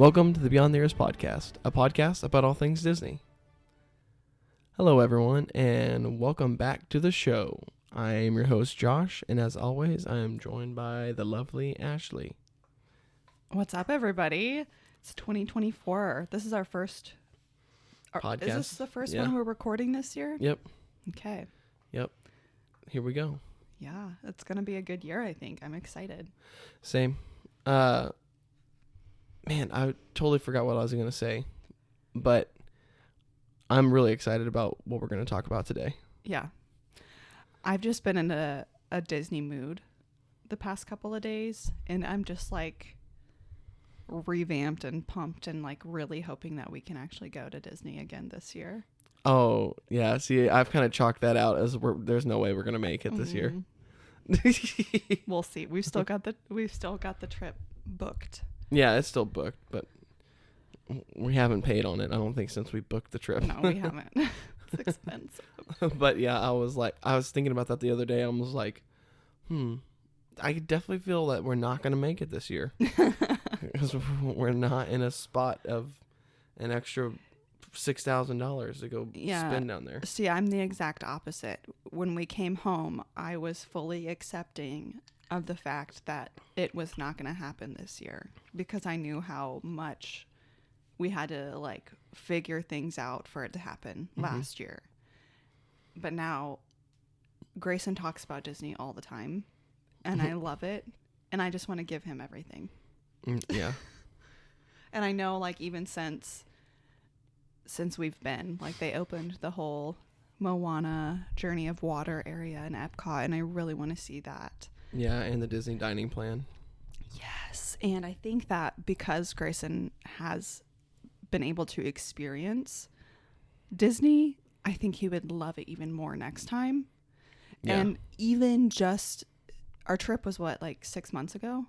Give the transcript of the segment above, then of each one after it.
Welcome to the Beyond the Ears podcast, a podcast about all things Disney. Hello, everyone, and welcome back to the show. I am your host, Josh, and as always, I am joined by the lovely Ashley. What's up, everybody? It's 2024. This is our first Podcast. Is this the first one we're recording this year? Yep. Okay. Yep. Here we go. Yeah, it's going to be a good year, I think. I'm excited. Same. Man, I totally forgot what I was going to say, but I'm really excited about what we're going to talk about today. Yeah. I've just been in a Disney mood the past couple of days, and I'm just like revamped and pumped and like really hoping that we can actually go to Disney again this year. Oh, yeah. See, I've kind of chalked that out as there's no way we're going to make it this year. We'll see. We've still got the trip booked. Yeah, it's still booked, but we haven't paid on it, I don't think, since we booked the trip. No, we haven't. It's expensive. But yeah, I was thinking about that the other day. I was like, I definitely feel that we're not going to make it this year. Because we're not in a spot of an extra $6,000 to go spend down there. See, I'm the exact opposite. When we came home, I was fully accepting of the fact that it was not going to happen this year because I knew how much we had to like figure things out for it to happen last year. But now Grayson talks about Disney all the time and I love it and I just want to give him everything. Yeah. And I know like even since we've been, like they opened the whole Moana Journey of Water area in Epcot and I really want to see that. Yeah, and the Disney dining plan. Yes. And I think that because Grayson has been able to experience Disney, I think he would love it even more next time. Yeah. And even just our trip was like 6 months ago?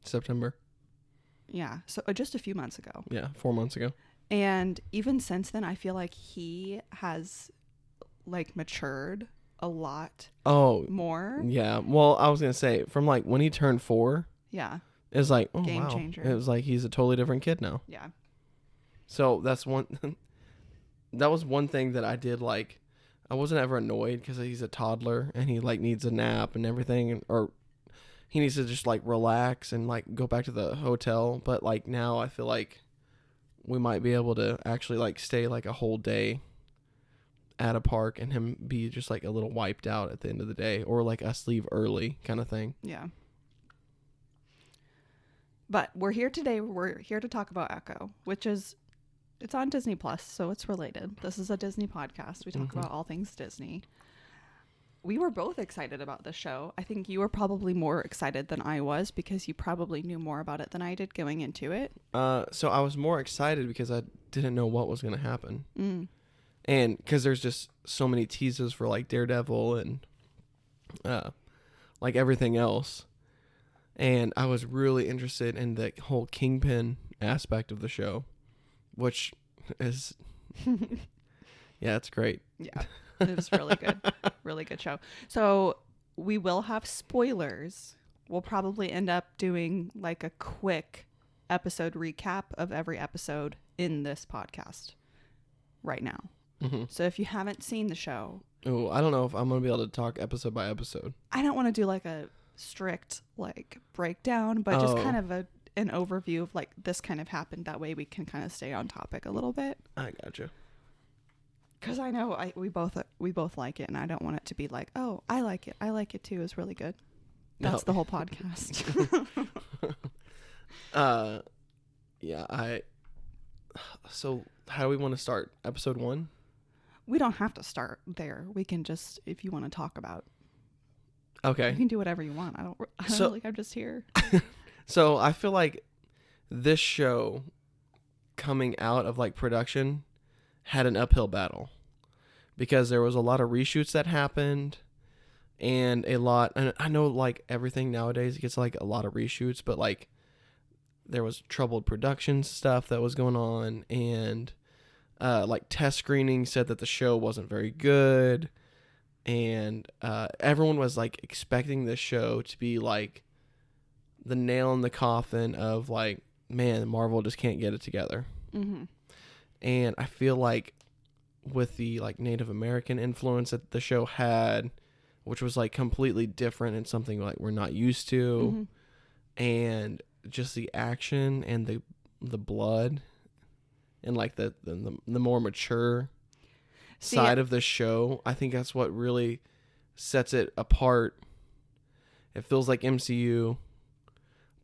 September. Yeah. So just a few months ago. Yeah, 4 months ago. And even since then, I feel like he has like matured a lot more. Yeah. Well, I was going to say from like when he turned 4. Yeah. It was like, oh, Game wow. changer. It was like he's a totally different kid now. Yeah. So that was one thing that I did like. I wasn't ever annoyed because he's a toddler and he like needs a nap and everything, or he needs to just like relax and like go back to the hotel. But like now I feel like we might be able to actually like stay like a whole day at a park and him be just like a little wiped out at the end of the day, or like us leave early kind of thing. Yeah. But we're here today. We're here to talk about Echo, which is, it's on Disney Plus, so it's related. This is a Disney podcast. We talk about all things Disney. We were both excited about this show. I think you were probably more excited than I was because you probably knew more about it than I did going into it. So I was more excited because I didn't know what was going to happen. And because there's just so many teasers for like Daredevil and like everything else. And I was really interested in the whole Kingpin aspect of the show, which is, yeah, it's great. Yeah, it was really good. Really good show. So we will have spoilers. We'll probably end up doing like a quick episode recap of every episode in this podcast right now. So if you haven't seen the show. Oh, I don't know if I'm going to be able to talk episode by episode. I don't want to do like a strict like breakdown, but just kind of an overview of like this kind of happened. That way we can kind of stay on topic a little bit. I gotcha. Because I know we both like it, and I don't want it to be like, oh, I like it too. It's really good. That's the whole podcast. Yeah. So how do we want to start? Episode 1? We don't have to start there. We can just, if you want to talk about. Okay. You can do whatever you want. I don't like, I'm just here. So I feel like this show coming out of like production had an uphill battle because there was a lot of reshoots that happened and I know like everything nowadays gets like a lot of reshoots, but like there was troubled production stuff that was going on, and like test screening said that the show wasn't very good, and everyone was like expecting this show to be like the nail in the coffin of like man, Marvel just can't get it together. Mm-hmm. And I feel like with the like Native American influence that the show had, which was like completely different and something like we're not used to, and just the action and the blood and like the more mature side of the show, I think that's what really sets it apart. It feels like MCU,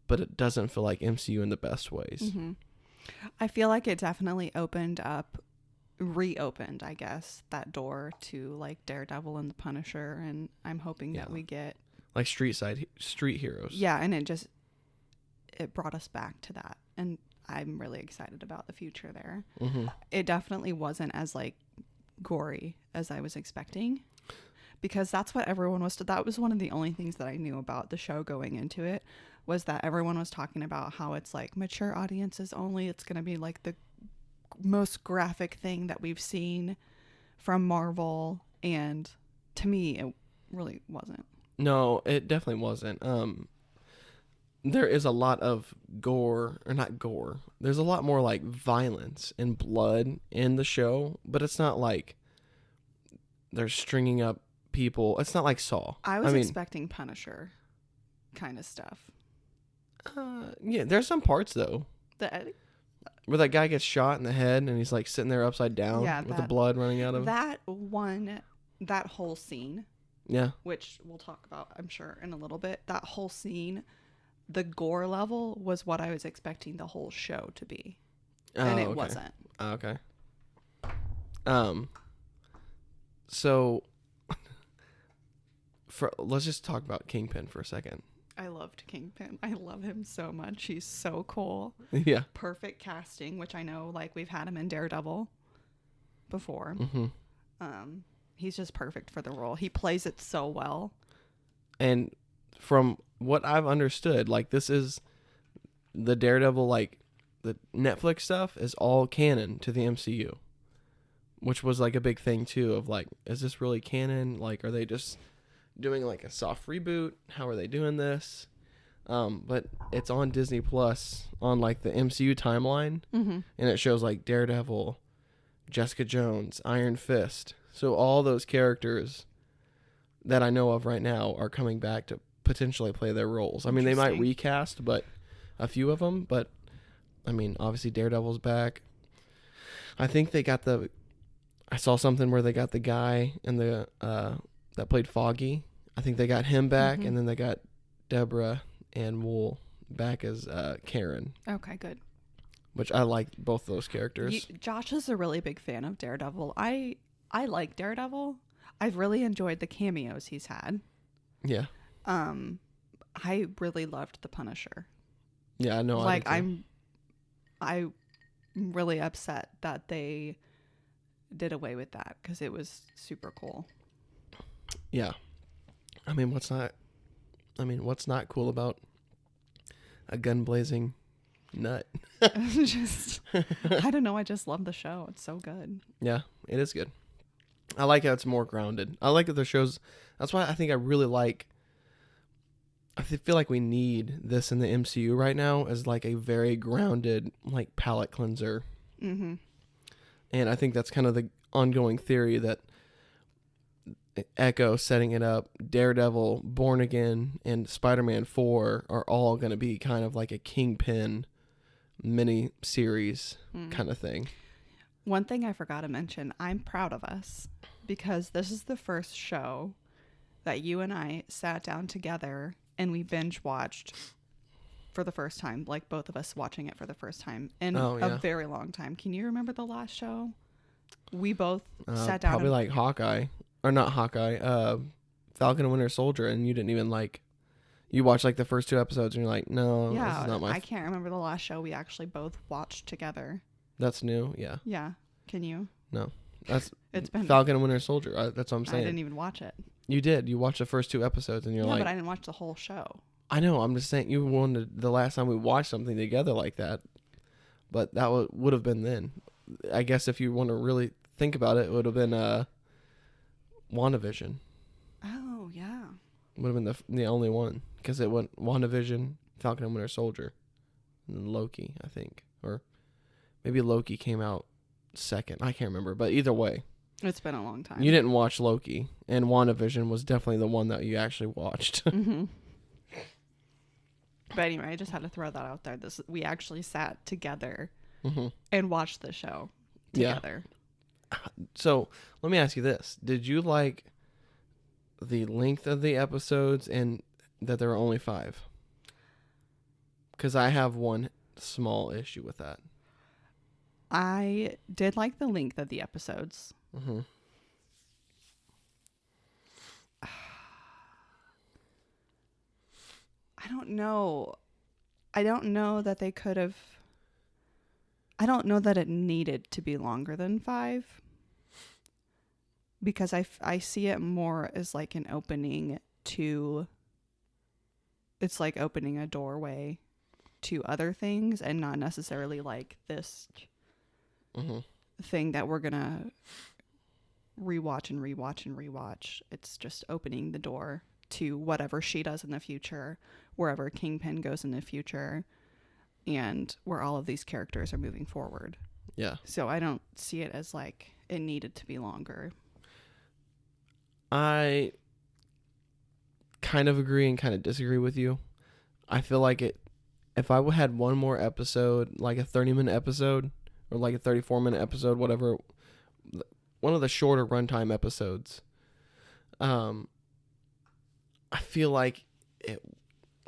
but it doesn't feel like MCU in the best ways. Mm-hmm. I feel like it definitely reopened, I guess, that door to like Daredevil and the Punisher, and I'm hoping that we get like street heroes. Yeah, and it brought us back to that, and I'm really excited about the future there. Mm-hmm. It definitely wasn't as like gory as I was expecting, because that's what everyone was. That was one of the only things that I knew about the show going into it, was that everyone was talking about how it's like mature audiences only. It's going to be like the most graphic thing that we've seen from Marvel, and to me it really wasn't. No, it definitely wasn't. There is a lot of gore, or not gore. There's a lot more like violence and blood in the show, but it's not like they're stringing up people. It's not like Saw. I was expecting Punisher kind of stuff. Yeah, there's some parts though where that guy gets shot in the head and he's like sitting there upside down with the blood running out of him. That whole scene. Yeah. Which we'll talk about, I'm sure, in a little bit. That whole scene, the gore level was what I was expecting the whole show to be. And it wasn't. Okay. So let's just talk about Kingpin for a second. I loved Kingpin. I love him so much. He's so cool. Yeah. Perfect casting, which I know, like, we've had him in Daredevil before. Mm-hmm. He's just perfect for the role. He plays it so well. And from what I've understood, like, this is the Daredevil, like, the Netflix stuff is all canon to the MCU, which was, like, a big thing, too, of, like, is this really canon? Like, are they just doing, like, a soft reboot? How are they doing this? But it's on Disney Plus on, like, the MCU timeline, and it shows, like, Daredevil, Jessica Jones, Iron Fist. So all those characters that I know of right now are coming back to potentially play their roles. I mean, they might recast, but a few of them. But I mean, obviously Daredevil's back. I think they got I saw something where they got the guy in the that played Foggy. I think they got him back, and then they got Deborah Ann Wool back as Karen. Okay, good. Which I like both those characters. Josh is a really big fan of Daredevil. I like Daredevil. I've really enjoyed the cameos he's had. Yeah. I really loved the Punisher. Yeah, I know. Like, I'm really upset that they did away with that, because it was super cool. Yeah. I mean, what's not cool about a gun blazing nut? I don't know. I just love the show. It's so good. Yeah, it is good. I like how it's more grounded. I like that the shows. That's why I think I really like. I feel like we need this in the MCU right now as like a very grounded, like, palate cleanser. Mm-hmm. And I think that's kind of the ongoing theory that Echo setting it up, Daredevil, Born Again, and Spider-Man 4 are all going to be kind of like a Kingpin mini series kind of thing. One thing I forgot to mention, I'm proud of us, because this is the first show that you and I sat down together and we binge watched for the first time, like both of us watching it for the first time in a very long time. Can you remember the last show? We both sat down. Probably like Hawkeye, or not Hawkeye, Falcon and Winter Soldier, and you didn't even like. You watched like the first 2 episodes and you're like, no, this is not my. I can't remember the last show we actually both watched together. That's new, yeah. Yeah, can you? No, that's it's been Falcon and Winter Soldier. That's what I'm saying. I didn't even watch it. You did. You watched the first 2 episodes and you're like, but I didn't watch the whole show. I know. I'm just saying you wanted the last time we watched something together like that, but that would have been then. I guess if you want to really think about it, it would have been WandaVision. Oh yeah. Would have been the only one, because it went WandaVision, Falcon and Winter Soldier. and then Loki, I think, or maybe Loki came out second. I can't remember, but either way, It's been a long time. you didn't watch Loki, and WandaVision was definitely the one that you actually watched. Mm-hmm. But anyway, I just had to throw that out there. We actually sat together and watched the show together. Yeah. So let me ask you this: did you like the length of the episodes and that there were only 5? Because I have one small issue with that. I did like the length of the episodes. Mm-hmm. I don't know. I don't know that they could have. I don't know that it needed to be longer than 5. Because I see it more as like an opening to. It's like opening a doorway to other things and not necessarily like this thing that we're going to rewatch and rewatch and rewatch. It's just opening the door to whatever she does in the future, wherever Kingpin goes in the future, and where all of these characters are moving forward. Yeah. So I don't see it as like it needed to be longer. I kind of agree and kind of disagree with you. I feel like if I had one more episode, like a 30-minute episode or like a 34-minute episode, whatever, one of the shorter runtime episodes, I feel like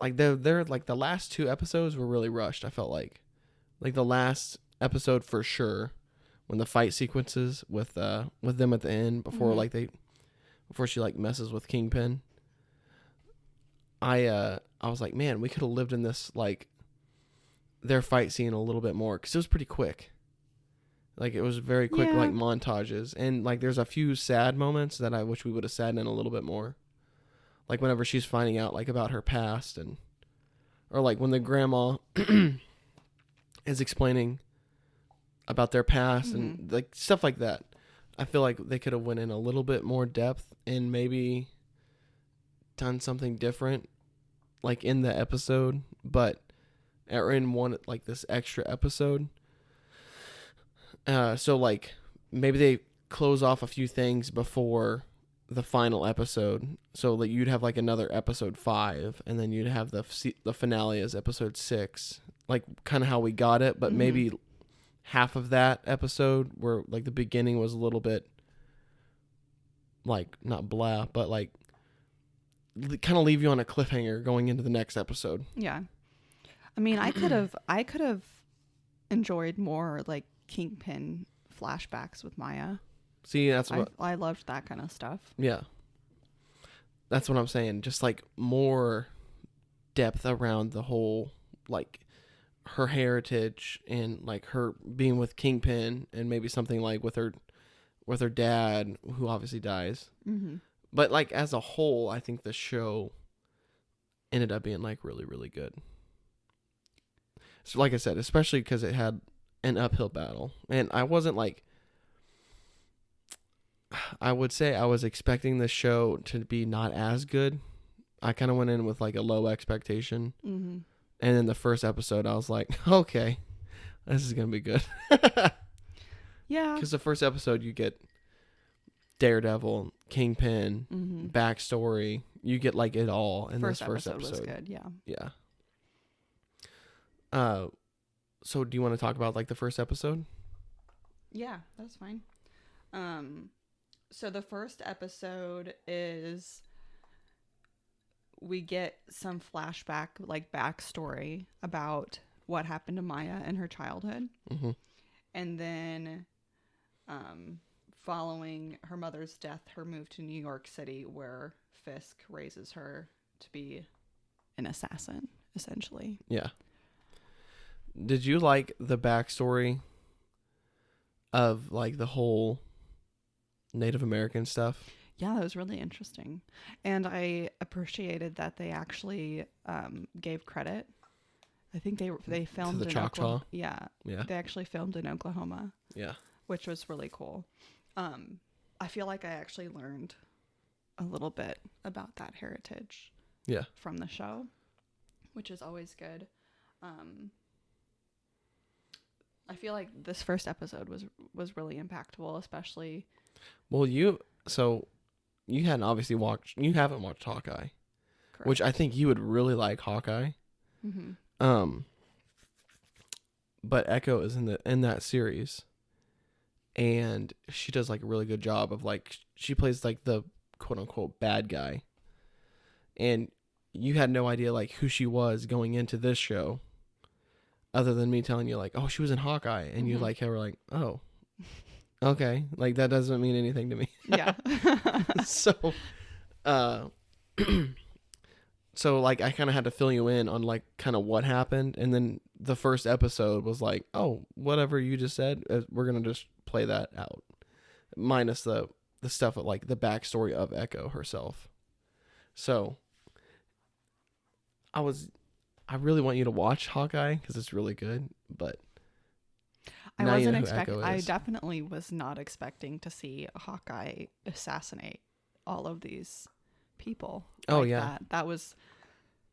they're like the last 2 episodes were really rushed. I felt like the last episode for sure, when the fight sequences with them at the end before before she like messes with Kingpin. I was like, man, we could have lived in this like their fight scene a little bit more, because it was pretty quick. Like it was very quick, like montages, and like there's a few sad moments that I wish we would have sat in a little bit more. Like whenever she's finding out like about her past, or like when the grandma is explaining about their past and like stuff like that. I feel like they could have went in a little bit more depth and maybe done something different, like in the episode, or in one like this extra episode. So like maybe they close off a few things before the final episode, so that you'd have like another episode 5, and then you'd have the finale as episode 6, like kind of how we got it, but maybe half of that episode where like the beginning was a little bit like not blah, but like kind of leave you on a cliffhanger going into the next episode. Yeah. I mean, I could have enjoyed more like Kingpin flashbacks with Maya. See, that's what I loved that kind of stuff. Yeah. That's what I'm saying. Just like more depth around the whole, like her heritage and like her being with Kingpin, and maybe something like with her dad, who obviously dies. Mm-hmm. But like as a whole, I think the show ended up being like really, really good. So like I said, especially because it had an uphill battle, and I wasn't like, I would say I was expecting the show to be not as good. I kind of went in with like a low expectation. Mm-hmm. And in the first episode, I was like, okay, this is going to be good. Yeah. Because the first episode, you get Daredevil, Kingpin, backstory. You get like it all in this first episode. Was good, yeah. Yeah. So do you want to talk about like the first episode? Yeah, that's fine. So the first episode is we get some flashback, like backstory about what happened to Maya in her childhood. Mm-hmm. And then following her mother's death, her move to New York City, where Fisk raises her to be an assassin, essentially. Yeah. Did you like the backstory of like the whole Native American stuff? Yeah, that was really interesting. And I appreciated that they actually gave credit. I think they filmed to the in Choctaw. Oklahoma. Yeah. Yeah. They actually filmed in Oklahoma. Yeah. Which was really cool. I feel like I actually learned a little bit about that heritage. Yeah. From the show, which is always good. I feel like this first episode was really impactful, especially. Well, so you haven't watched Hawkeye, Correct. which I think you would really like Hawkeye. Mm-hmm. But Echo is in that series, and she does like a really good job of like she plays like the quote unquote bad guy, and you had no idea like who she was going into this show, other than me telling you like, oh, she was in Hawkeye, and you like were like, oh, okay, like that doesn't mean anything to me. Yeah. So, so like I kind of had to fill you in on like kind of what happened, and then the first episode was like, oh, whatever you just said, we're gonna just play that out, minus the stuff of like the backstory of Echo herself. So, I really want you to watch Hawkeye because it's really good, but I now you wasn't know who expecting. Echo I is. definitely was not expecting to see Hawkeye assassinate all of these people. Oh, like yeah. that was.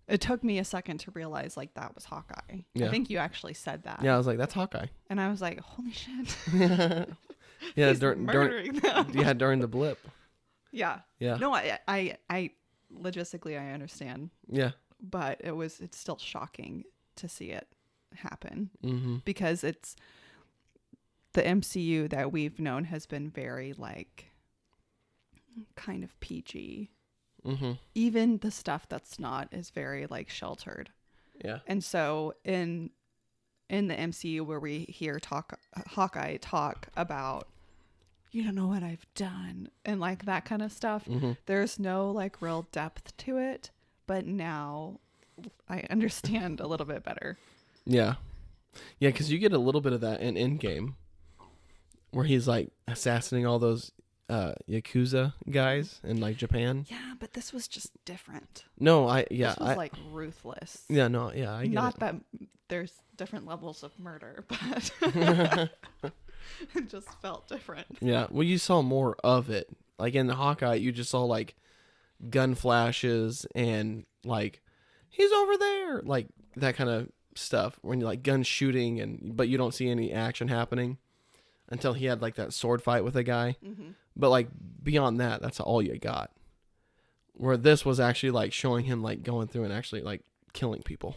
It took me a second to realize like that was Hawkeye. Yeah. I think you actually said that. Yeah, I was like, that's Hawkeye. And I was like, holy shit. Yeah, He's during murdering them. yeah, during the blip. Yeah. Yeah. No, I logistically I understand, Yeah. but it's still shocking to see it happen Mm-hmm. because it's the MCU that we've known has been very like kind of PG. Mm-hmm. Even the stuff that's not is very like sheltered. Yeah. And so in the MCU where we hear Hawkeye talk about, you don't know what I've done and like that kind of stuff, there's no like real depth to it, but now I understand a little bit better. Yeah. Yeah, because you get a little bit of that in Endgame, where he's like assassinating all those Yakuza guys in like Japan. Yeah, but this was just different. No, This was like ruthless. Yeah, no, yeah, I get Not it. that there's different levels of murder, but it just felt different. Yeah, well, you saw more of it. Like in the Hawkeye, you just saw like gun flashes and like he's over there, like that kind of stuff. When you like gun shooting but you don't see any action happening until he had like that sword fight with a guy. Mm-hmm. But like beyond that, that's all you got. Where this was actually like showing him like going through and actually like killing people.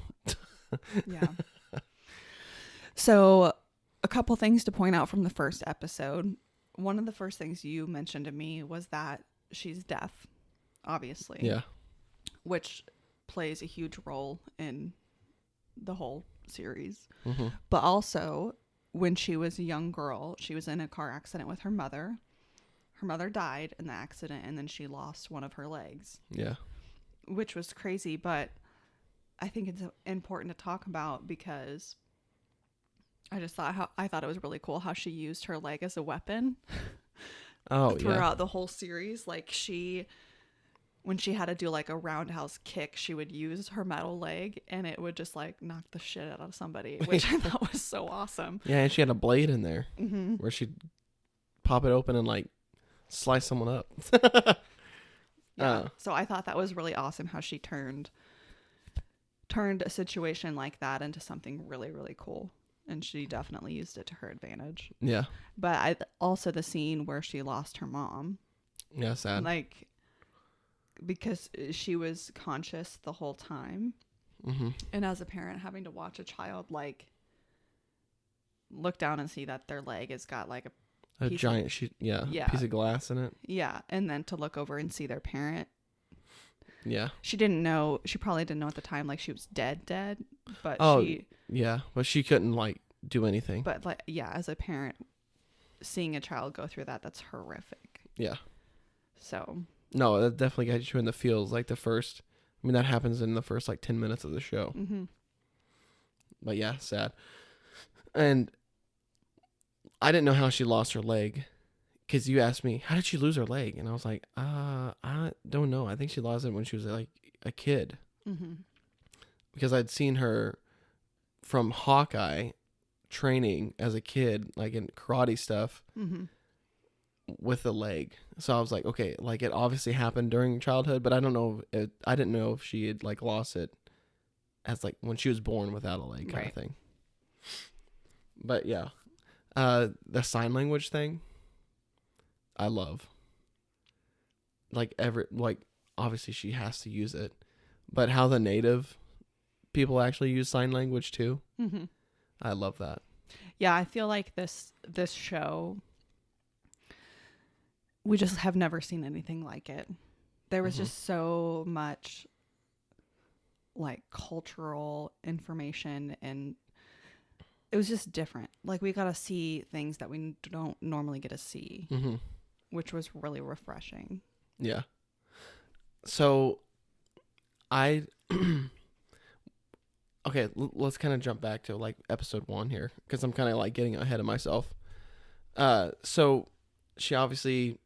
Yeah. So a couple things to point out from the first episode. One of the first things you mentioned to me was that she's deaf, obviously. Yeah. Which plays a huge role in the whole series. Mm-hmm. But also, when she was a young girl, she was in a car accident with her mother. Her mother died in the accident, and then she lost one of her legs. Yeah. Which was crazy, but I think it's important to talk about because I thought it was really cool how she used her leg as a weapon. Oh, throughout the whole series. Like when she had to do like a roundhouse kick, she would use her metal leg and it would just like knock the shit out of somebody, which I thought was so awesome. Yeah, and she had a blade in there Mm-hmm. where she'd pop it open and like slice someone up. Yeah. So I thought that was really awesome how she turned a situation like that into something really, really cool. And she definitely used it to her advantage. Yeah. But also the scene where she lost her mom. Yeah, sad. Like, because she was conscious the whole time. Mm-hmm. And as a parent, having to watch a child, like, look down and see that their leg has got, like, A piece giant of, sheet, Yeah. piece of glass in it. Yeah. And then to look over and see their parent. Yeah. She probably didn't know at the time, like, she was dead. But yeah. But she couldn't, like, do anything. But, like, yeah, as a parent, seeing a child go through that's horrific. Yeah. So. No, that definitely got you in the feels. Like, that happens in the first, like, 10 minutes of the show. Mm-hmm. But, yeah, sad. And I didn't know how she lost her leg. Because you asked me, how did she lose her leg? And I was like, I don't know. I think she lost it when she was, like, a kid. Mm-hmm. Because I'd seen her from Hawkeye training as a kid, like in karate stuff, Mm-hmm. with the leg. So I was like, okay, like it obviously happened during childhood, but I didn't know if she had like lost it as like when she was born without a leg kind of thing. But yeah, the sign language thing, I love. Like obviously she has to use it, but how the native people actually use sign language too. Mm-hmm. I love that. Yeah, I feel like this show, we just have never seen anything like it. There was just so much like cultural information, and it was just different. Like we got to see things that we don't normally get to see, which was really refreshing. Yeah. So I okay, let's kind of jump back to like episode 1 here, because I'm kind of like getting ahead of myself. So she obviously,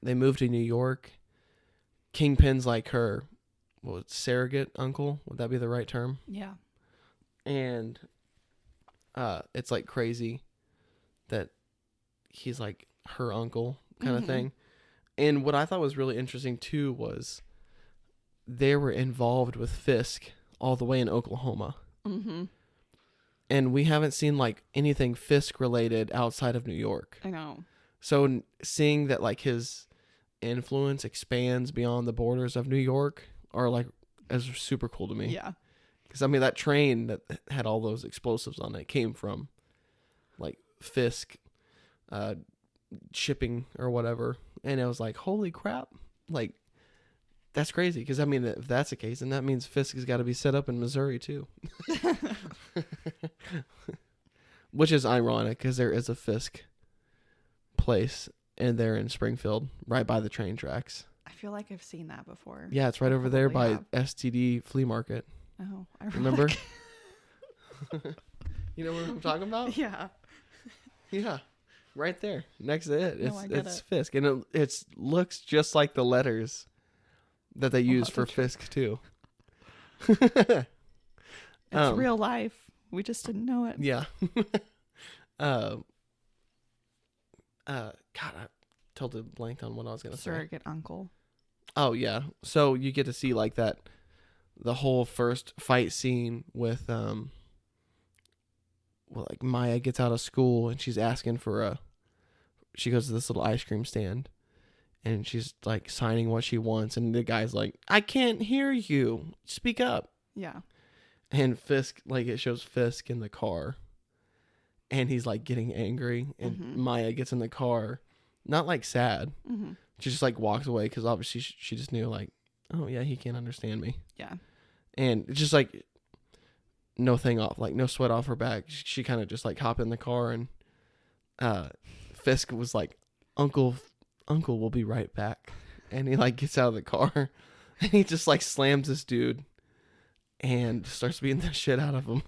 they moved to New York. Kingpin's like her, surrogate uncle. Would that be the right term? Yeah. And it's like crazy that he's like her uncle kind of thing. And what I thought was really interesting too was they were involved with Fisk all the way in Oklahoma. And we haven't seen like anything Fisk related outside of New York. I know. So seeing that like his influence expands beyond the borders of New York are like is super cool to me. Yeah. Because I mean that train that had all those explosives on it came from like Fisk shipping or whatever, and it was like, holy crap, like that's crazy. Because I mean, if that's the case, then that means Fisk has got to be set up in Missouri too. Which is ironic because there is a Fisk place and they're in Springfield right by the train tracks. I feel like I've seen that before. Yeah, it's right over there by have. STD Flea Market. Oh, I remember. You know what I'm talking about? Yeah. Yeah, right there next to it. It's it. Fisk, and it looks just like the letters that they use for Fisk too. It's real life. We just didn't know it. Yeah. God, I totally blanked on what I was gonna say. Surrogate uncle. Oh yeah, so you get to see like that, the whole first fight scene with like Maya gets out of school and she's asking for she goes to this little ice cream stand and she's like signing what she wants, and the guy's like, I can't hear you, speak up. Yeah. And Fisk, like it shows Fisk in the car and he's like getting angry, and Maya gets in the car, not like sad. She just like walks away because obviously she just knew like, oh yeah, he can't understand me. Yeah. And it's just like no thing off, like no sweat off her back. She kind of just like hop in the car, and Fisk was like, Uncle will be right back. And he like gets out of the car and he just like slams this dude and starts beating the shit out of him.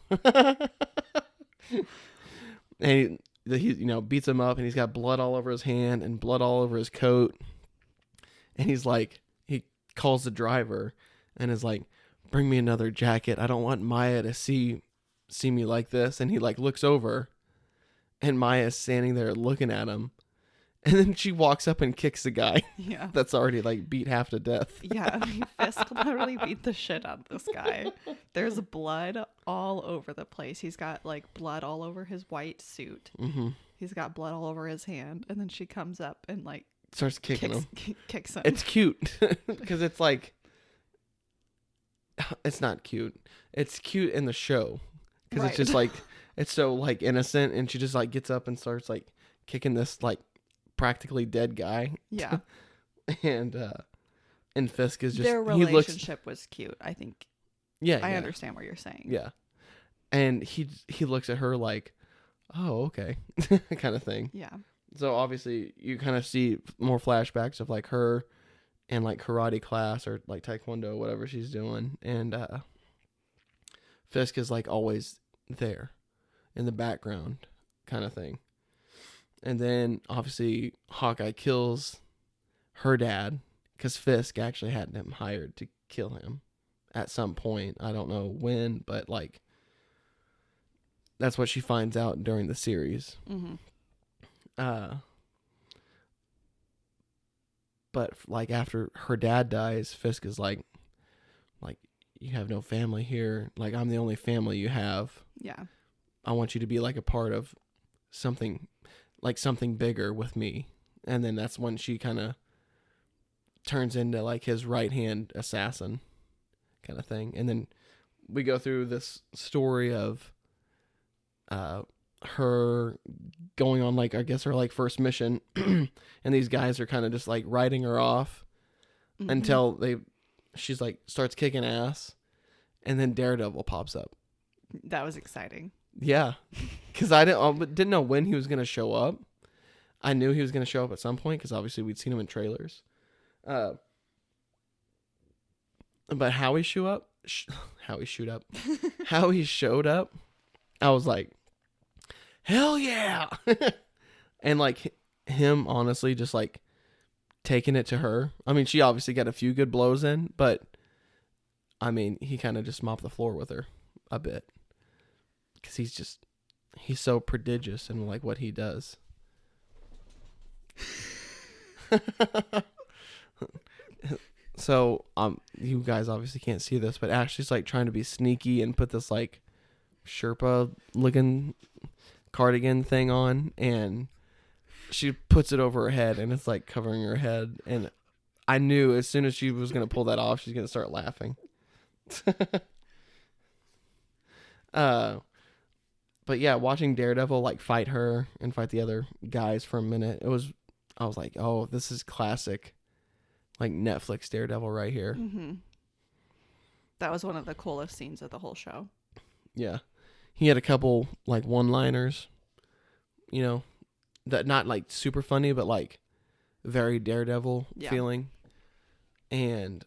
And he beats him up, and he's got blood all over his hand and blood all over his coat. And he's like, he calls the driver and is like, bring me another jacket. I don't want Maya to see me like this. And he like looks over, and Maya's standing there looking at him. And then she walks up and kicks the guy. Yeah. That's already like beat half to death. Yeah. Fisk literally beat the shit out of this guy. There's blood all over the place. He's got like blood all over his white suit. He's got blood all over his hand. And then she comes up and like starts kicking him. Kicks him. It's cute because it's like, it's not cute. It's cute in the show because It's just like, it's so like innocent, and she just like gets up and starts like kicking this like practically dead guy. Yeah. And Fisk is just, their relationship was cute, I think. Yeah. I understand what you're saying. Yeah. And he looks at her like, oh, okay, kind of thing. Yeah. So obviously you kind of see more flashbacks of like her and like karate class or like taekwondo, whatever she's doing. And Fisk is like always there in the background kind of thing. And then obviously Hawkeye kills her dad because Fisk actually had him hired to kill him at some point. I don't know when, but like that's what she finds out during the series. But like after her dad dies, Fisk is like you have no family here. Like I'm the only family you have. Yeah. I want you to be like a part of something bigger with me. And then that's when she kind of turns into like his right hand assassin kind of thing. And then we go through this story of her going on like, I guess, her like first mission, and these guys are kind of just like writing her off until she's like starts kicking ass, and then Daredevil pops up. That was exciting. Yeah, because I didn't know when he was gonna show up. I knew he was gonna show up at some point because obviously we'd seen him in trailers. But how he showed up, how he showed up, I was like, hell yeah. And like him honestly just like taking it to her. I mean, she obviously got a few good blows in, but I mean, he kind of just mopped the floor with her a bit because he's so prodigious in like what he does. So you guys obviously can't see this, but Ashley's like trying to be sneaky and put this like Sherpa looking cardigan thing on, and she puts it over her head, and it's like covering her head. And I knew as soon as she was gonna pull that off, she's gonna start laughing. But yeah, watching Daredevil like fight her and fight the other guys for a minute, I was like, oh, this is classic, like Netflix Daredevil right here. Mm-hmm. That was one of the coolest scenes of the whole show. Yeah. He had a couple like one-liners, you know, that not like super funny, but like very Daredevil feeling. And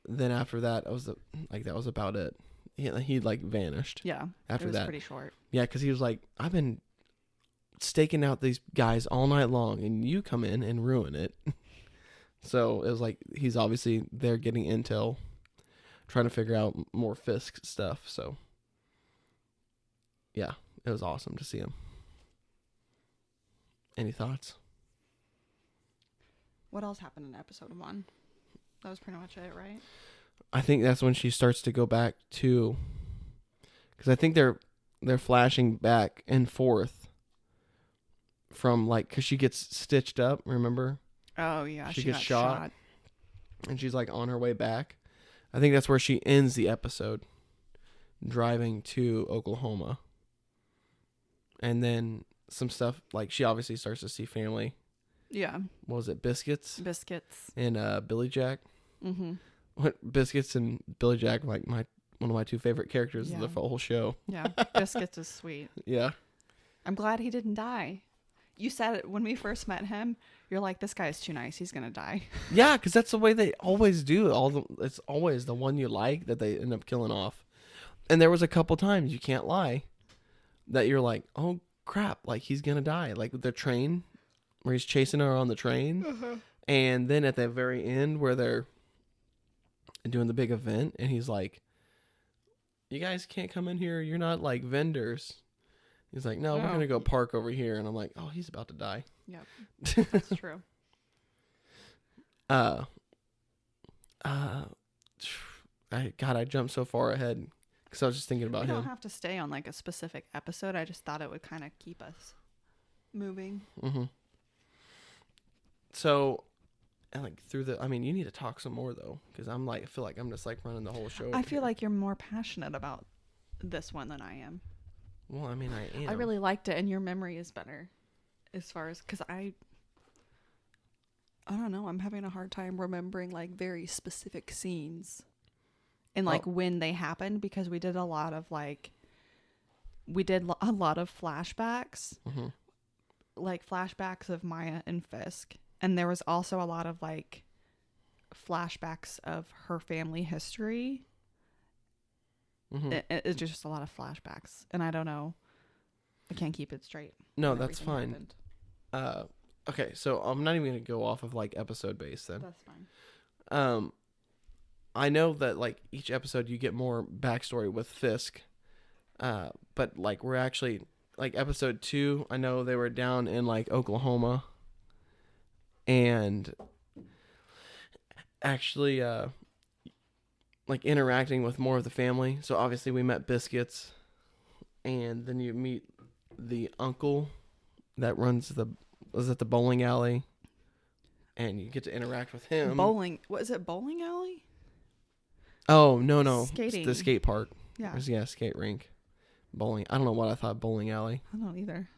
then after that, that was about it. He like vanished. Yeah. After it was that, pretty short. Yeah, because he was like, I've been staking out these guys all night long, and you come in and ruin it. So it was like he's obviously there getting intel, trying to figure out more Fisk stuff. So yeah, it was awesome to see him. Any thoughts? What else happened in episode 1? That was pretty much it, right? I think that's when she starts to go back to, because I think they're flashing back and forth from like, because she gets stitched up, remember? Oh yeah, she gets gets shot, and she's like on her way back. I think that's where she ends the episode, driving to Oklahoma. And then some stuff, like she obviously starts to see family. Yeah. What was it? Biscuits? And Billy Jack. Mm-hmm. What Biscuits and Billy Jack are like one of my two favorite characters of the whole show. Yeah. Biscuits is sweet. Yeah. I'm glad he didn't die. You said it when we first met him. You're like, this guy is too nice. He's gonna die. Yeah, because that's the way they always do. It's always the one you like that they end up killing off. And there was a couple times, you can't lie, that you're like, oh crap, like he's gonna die. Like the train, where he's chasing her on the train, and then at the very end where they're doing the big event, and he's like, you guys can't come in here. You're not like vendors. He's like, no, we're going to go park over here. And I'm like, oh, he's about to die. Yep. That's true. I jumped so far ahead because I was just thinking about him. You don't have to stay on like a specific episode. I just thought it would kind of keep us moving. Mm-hmm. So, and like you need to talk some more though. Because I feel like I'm just like running the whole show. I feel like you're more passionate about this one than I am. Well, I mean, I am. I really liked it, and your memory is better as far as, because I don't know, I'm having a hard time remembering like very specific scenes and like when they happened, because we did a lot of flashbacks, like flashbacks of Maya and Fisk, and there was also a lot of like flashbacks of her family history. It's just a lot of flashbacks, and I don't know. I can't keep it straight. No, that's fine. Okay, so I'm not even gonna go off of like episode base then. That's fine. I know that like each episode you get more backstory with Fisk, but like we're actually like episode 2. I know they were down in like Oklahoma, and actually like interacting with more of the family. So obviously we met Biscuits, and then you meet the uncle that runs was at the bowling alley, and you get to interact with him. Bowling. Was it bowling alley? Oh, no. Skating. It's the skate park. Yeah. Yeah, skate rink. Bowling. I don't know what I thought bowling alley. I don't either.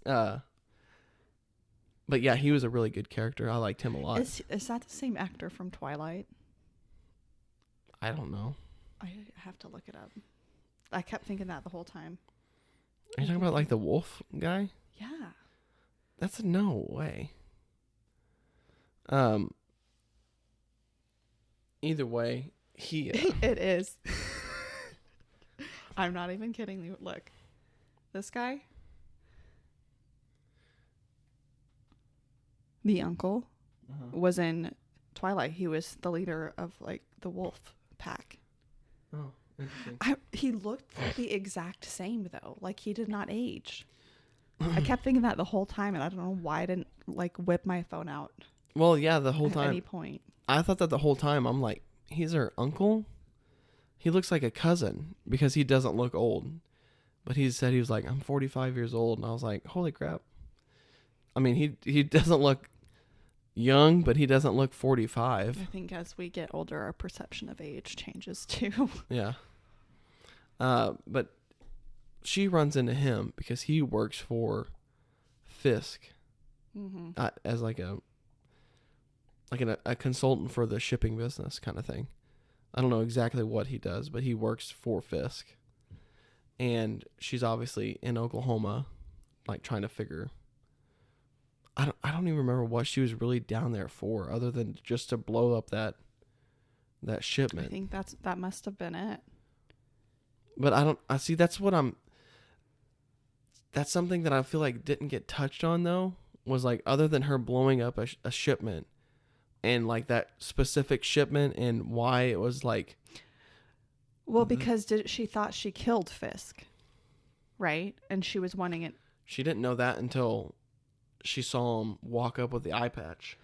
But yeah, he was a really good character. I liked him a lot. Is that the same actor from Twilight? I don't know. I have to look it up. I kept thinking that the whole time. Are you talking about like the wolf guy? Yeah. That's no way. Either way, he It is. I'm not even kidding you. Look. This guy. The uncle was in Twilight. He was the leader of like the wolf pack. Oh, interesting. He looked the exact same though. Like he did not age. I kept thinking that the whole time, and I don't know why I didn't like whip my phone out. Well, yeah, the whole at time. any point. I thought that the whole time. I'm like, he's her uncle. He looks like a cousin because he doesn't look old. But he said he was like, I'm 45 years old, and I was like, holy crap. I mean, he doesn't look young, but he doesn't look 45. I think as we get older, our perception of age changes too. Yeah. But she runs into him because he works for Fisk as like a consultant for the shipping business kind of thing. I don't know exactly what he does, but he works for Fisk. And she's obviously in Oklahoma, like trying to figure. I don't even remember what she was really down there for, other than just to blow up that shipment. I think that must have been it. But that's something that I feel like didn't get touched on though, was like other than her blowing up a shipment and like that specific shipment and why it was like. Well, because she thought she killed Fisk, right? And she was wanting it. She didn't know that until she saw him walk up with the eye patch.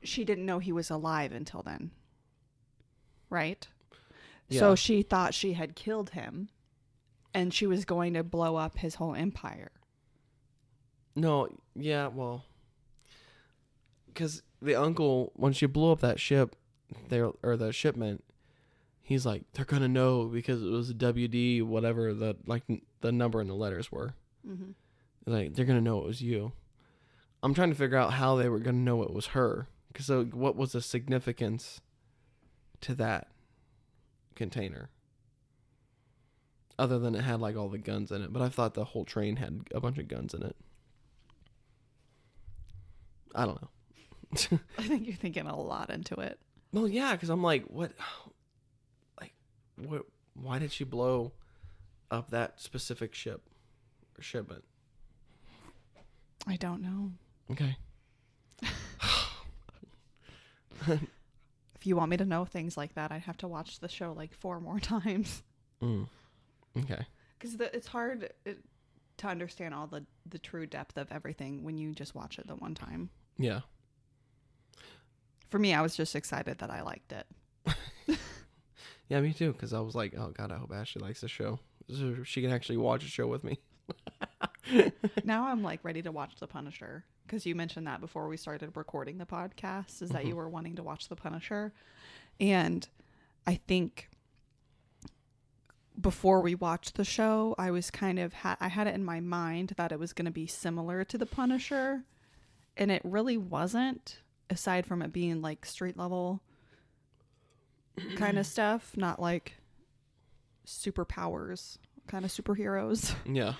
She didn't know he was alive until then, right? Yeah. So she thought she had killed him, and she was going to blow up his whole empire. No, yeah, well, because the uncle, when she blew up that ship, or the shipment, he's like, they're gonna know because it was a WD, whatever the number and the letters were. Mm-hmm. Like, they're gonna know it was you. I'm trying to figure out how they were gonna know it was her. Because so what was the significance to that container? Other than it had like all the guns in it. But I thought the whole train had a bunch of guns in it. I don't know. I think you're thinking a lot into it. Well, yeah, because I'm like, what? Why did she blow up that specific ship or shipment? I don't know. Okay. If you want me to know things like that, I'd have to watch the show like 4 more times. Okay. Because it's hard to understand all the true depth of everything when you just watch it the one time. Yeah. For me, I was just excited that I liked it. Yeah, me too. Because I was like, oh God, I hope Ashley likes the show. So she can actually watch a show with me. Now I'm like ready to watch The Punisher. Because you mentioned that before we started recording the podcast, is that you were wanting to watch The Punisher. And I think before we watched the show, I was kind of, I had it in my mind that it was going to be similar to The Punisher. And it really wasn't, aside from it being like street level kind of stuff, not like superpowers kind of superheroes. Yeah.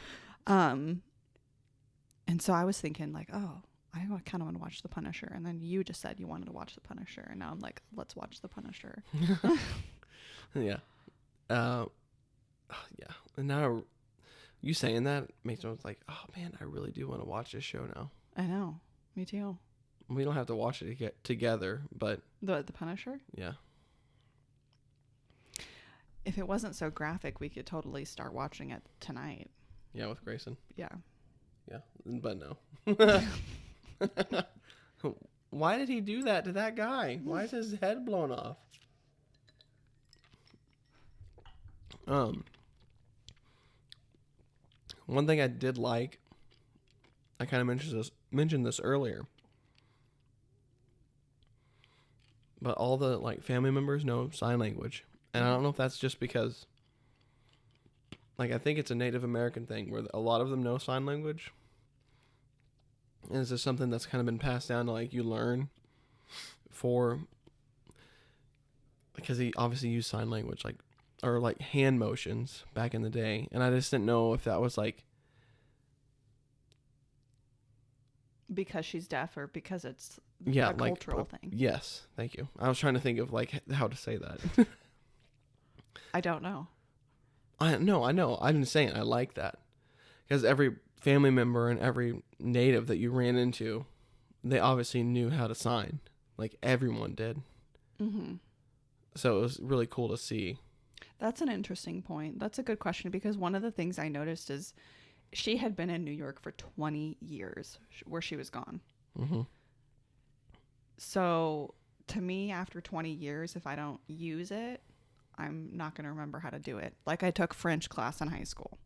And so I was thinking like, oh, I kind of want to watch The Punisher. And then you just said you wanted to watch The Punisher. And now I'm like, let's watch The Punisher. Yeah. Yeah. And now you saying that makes me like, oh man, I really do want to watch this show now. I know. Me too. We don't have to watch it together, but The Punisher? Yeah. If it wasn't so graphic, we could totally start watching it tonight. Yeah, with Grayson. Yeah. Yeah, but no. Why did he do that to that guy? Why is his head blown off? One thing I did like, I kind of mentioned this earlier, but all the like family members know sign language, and I don't know if that's just because, like, I think it's a Native American thing where a lot of them know sign language, and it's just something that's kind of been passed down to like you learn for, because he obviously used sign language like or like hand motions back in the day, and I just didn't know if that was like because she's deaf or because it's yeah a like cultural thing. Yes, thank you. I was trying to think of like how to say that. I don't know. I know. I didn't say it. I like that because every family member and every native that you ran into, they obviously knew how to sign. Like everyone did. Mm-hmm. So it was really cool to see. That's an interesting point. That's a good question because one of the things I noticed is she had been in New York for 20 years where she was gone. Mm-hmm. So to me, after 20 years, if I don't use it, I'm not going to remember how to do it. Like I took French class in high school.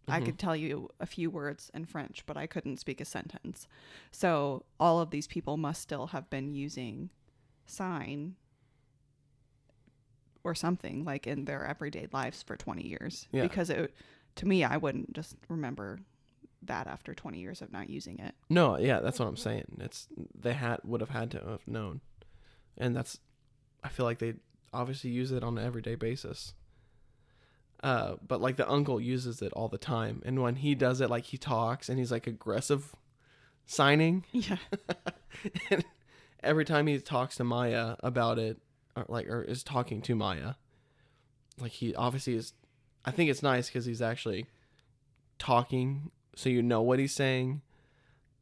Mm-hmm. I could tell you a few words in French, but I couldn't speak a sentence. So all of these people must still have been using sign or something like in their everyday lives for 20 years. Yeah. Because to me, I wouldn't just remember that after 20 years of not using it. No, yeah, that's what I'm saying. They would have had to have known, and I feel like they obviously use it on an everyday basis. But like the uncle uses it all the time, and when he does it, like he talks and he's like aggressive signing. Yeah. And every time he talks to Maya about it, or is talking to Maya, like he obviously is. I think it's nice because he's actually talking, so you know what he's saying,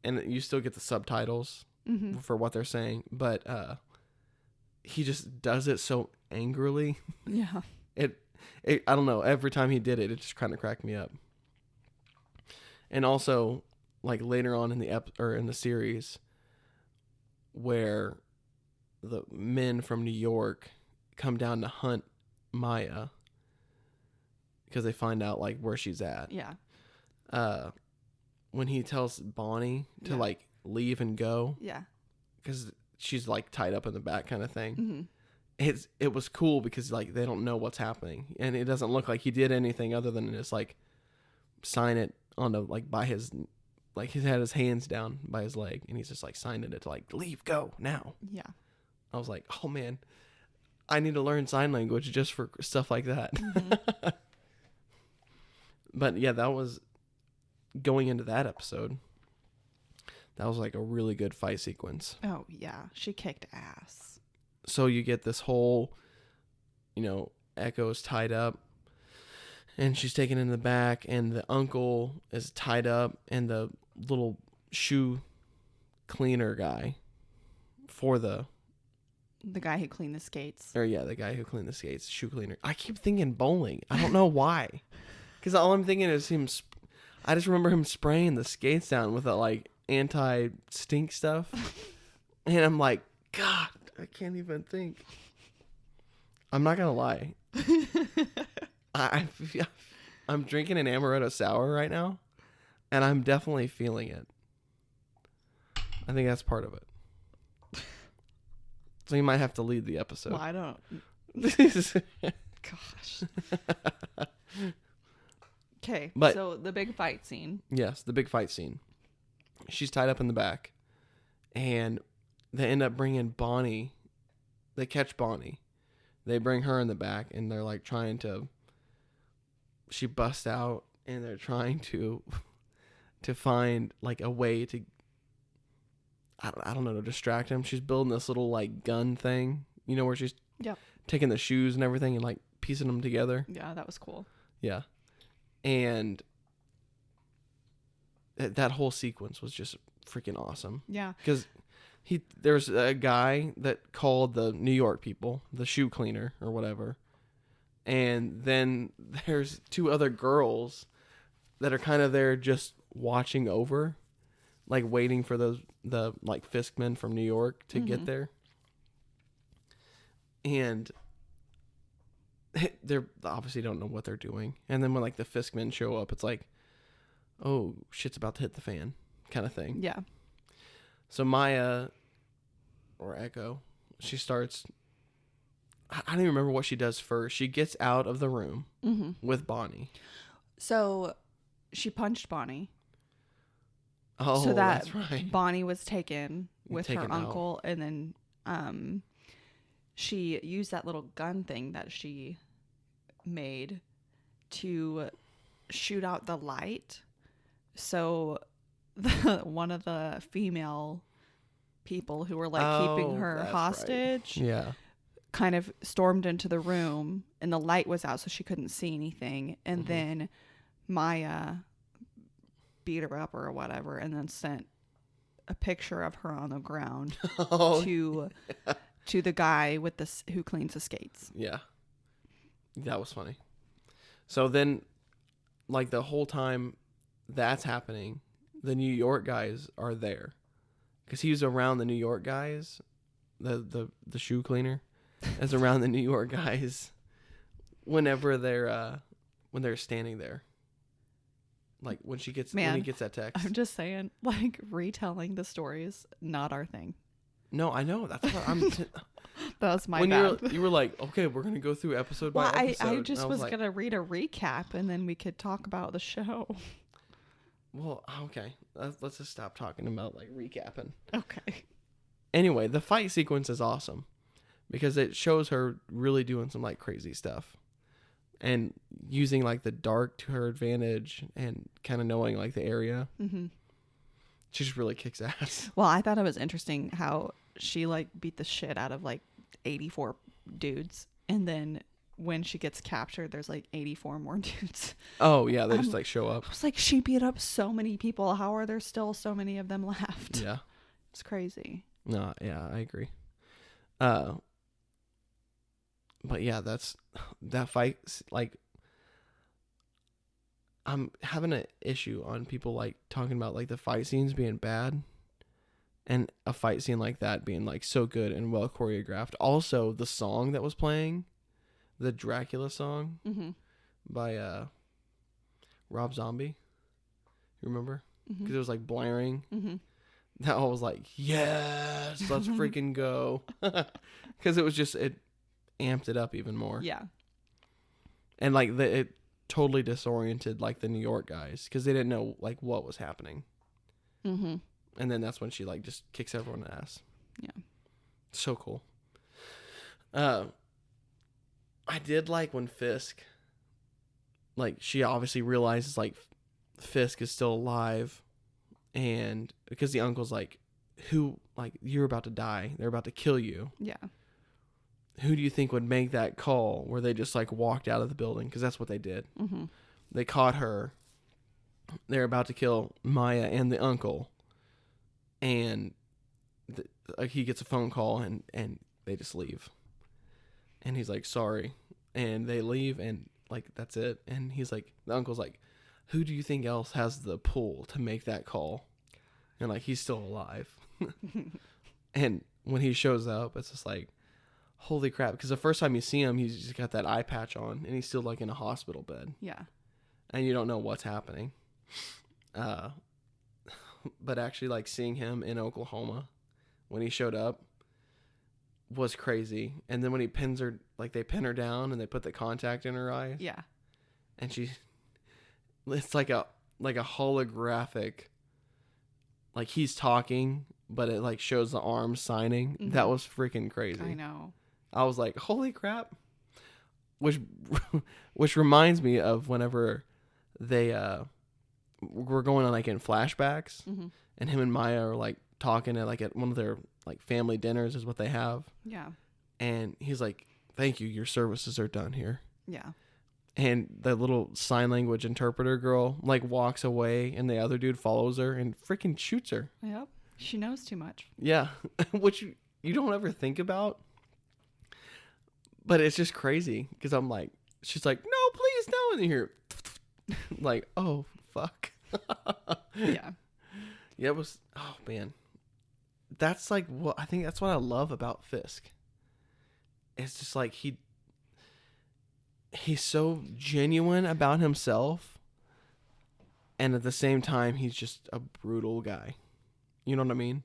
and you still get the subtitles Mm-hmm. for what they're saying. But he just does it so angrily. Yeah. I don't know. Every time he did it, it just kind of cracked me up. And also, like later on in the series, where the men from New York come down to hunt Maya because they find out like where she's at. Yeah. When he tells Bonnie to like leave and go. Yeah. Because she's like tied up in the back kind of thing. Mm-hmm. It was cool because like they don't know what's happening, and it doesn't look like he did anything other than just like sign it on the like by his, like he had his hands down by his leg, and he's just like signing it to like leave, go now. Yeah. I was like, oh man, I need to learn sign language just for stuff like that. Mm-hmm. But yeah, that was going into that episode. That was like a really good fight sequence. Oh yeah, she kicked ass. So you get this whole, Echo's tied up, and she's taken in the back, and the uncle is tied up, and the little shoe cleaner guy the guy who cleaned the skates. The guy who cleaned the skates, shoe cleaner. I keep thinking bowling. I don't know why. Because all I'm thinking is him. I just remember him spraying the skates down with that like anti-stink stuff. And I'm like, God, I can't even think. I'm not going to lie. I'm drinking an amaretto sour right now, and I'm definitely feeling it. I think that's part of it. So you might have to lead the episode. Well, I don't. Gosh. Okay, so the big fight scene. Yes, the big fight scene. She's tied up in the back, and they end up bringing Bonnie. They catch Bonnie. They bring her in the back, and they're like trying to. She busts out, and they're trying to find like a way to. I don't know, to distract him. She's building this little like gun thing, where she's taking the shoes and everything and like piecing them together. Yeah, that was cool. Yeah, and that whole sequence was just freaking awesome. Yeah, because there's a guy that called the New York people, the shoe cleaner or whatever, and then there's two other girls that are kind of there just watching over, like waiting for the like Fiskmen from New York to get there, and they obviously don't know what they're doing. And then when like the Fiskmen show up, it's like, oh, shit's about to hit the fan kind of thing. Yeah. So Maya, or Echo, she starts, I don't even remember what she does first. She gets out of the room with Bonnie. So she punched Bonnie. Oh, so that that's right. Bonnie was taken with Taken her out. uncle, and then she used that little gun thing that she made to shoot out the light. So one of the female people who were like keeping her that's hostage Right. Yeah. kind of stormed into the room, and the light was out so she couldn't see anything, and then Maya beat her up or whatever, and then sent a picture of her on the ground to the guy with who cleans the skates. Yeah. That was funny. So then, like, the whole time that's happening, the New York guys are there. Because he was around the New York guys, the shoe cleaner is around the New York guys whenever they're when they're standing there. Like when he gets that text. I'm just saying, like, retelling the stories, not our thing. No, I know. That's what I'm. That was my when bad. you were like, okay, we're gonna go through episode by episode. I just was like, gonna read a recap, and then we could talk about the show. Well, okay. Let's just stop talking about like recapping. Okay. Anyway, the fight sequence is awesome because it shows her really doing some like crazy stuff and using like the dark to her advantage and kind of knowing like the area. Mm-hmm. She just really kicks ass. Well, I thought it was interesting how she like beat the shit out of like 84 dudes, and then when she gets captured, there's like 84 more dudes. Oh yeah, they just like show up. I was like, she beat up so many people. How are there still so many of them left? Yeah, it's crazy. No, yeah, I agree. But yeah, that fight. Like, I'm having an issue on people like talking about like the fight scenes being bad, and a fight scene like that being like so good and well choreographed. Also, the song that was playing, the Dracula song by Rob Zombie. You remember? Because it was like blaring. That I was like, yes, let's freaking go. Because it amped it up even more. Yeah. And like it totally disoriented like the New York guys because they didn't know like what was happening. And then that's when she like just kicks everyone's ass. Yeah. So cool. I did like when Fisk, like, she obviously realizes like Fisk is still alive, and because the uncle's like, who, like, you're about to die, they're about to kill you. Yeah. Who do you think would make that call where they just like walked out of the building? Because that's what they did. They caught her. They're about to kill Maya and the uncle, and he gets a phone call, and they just leave. And he's like, sorry. And they leave, and like, that's it. And he's like, the uncle's like, who do you think else has the pull to make that call? And like, he's still alive. And when he shows up, it's just like, holy crap. Because the first time you see him, he's just got that eye patch on, and he's still like in a hospital bed. Yeah. And you don't know what's happening. But actually, like, seeing him in Oklahoma when he showed up was crazy. And then when he pins her, like, they pin her down and they put the contact in her eye. Yeah. And it's like a holographic, like, he's talking, but it like shows the arms signing. That was freaking crazy. I know. I was like, holy crap. Which reminds me of whenever they were going on like in flashbacks, and him and Maya are like talking at one of their like family dinners is what they have. Yeah. And he's like, thank you, your services are done here. Yeah. And the little sign language interpreter girl like walks away, and the other dude follows her and freaking shoots her. Yep. She knows too much. Yeah. Which you don't ever think about. But it's just crazy because I'm like, she's like, no, please, no. And you hear, like, oh, fuck. Yeah. Yeah, it was, oh, man. That's like what I think that's what I love about Fisk. It's just like he's so genuine about himself, and at the same time, he's just a brutal guy. You know what I mean?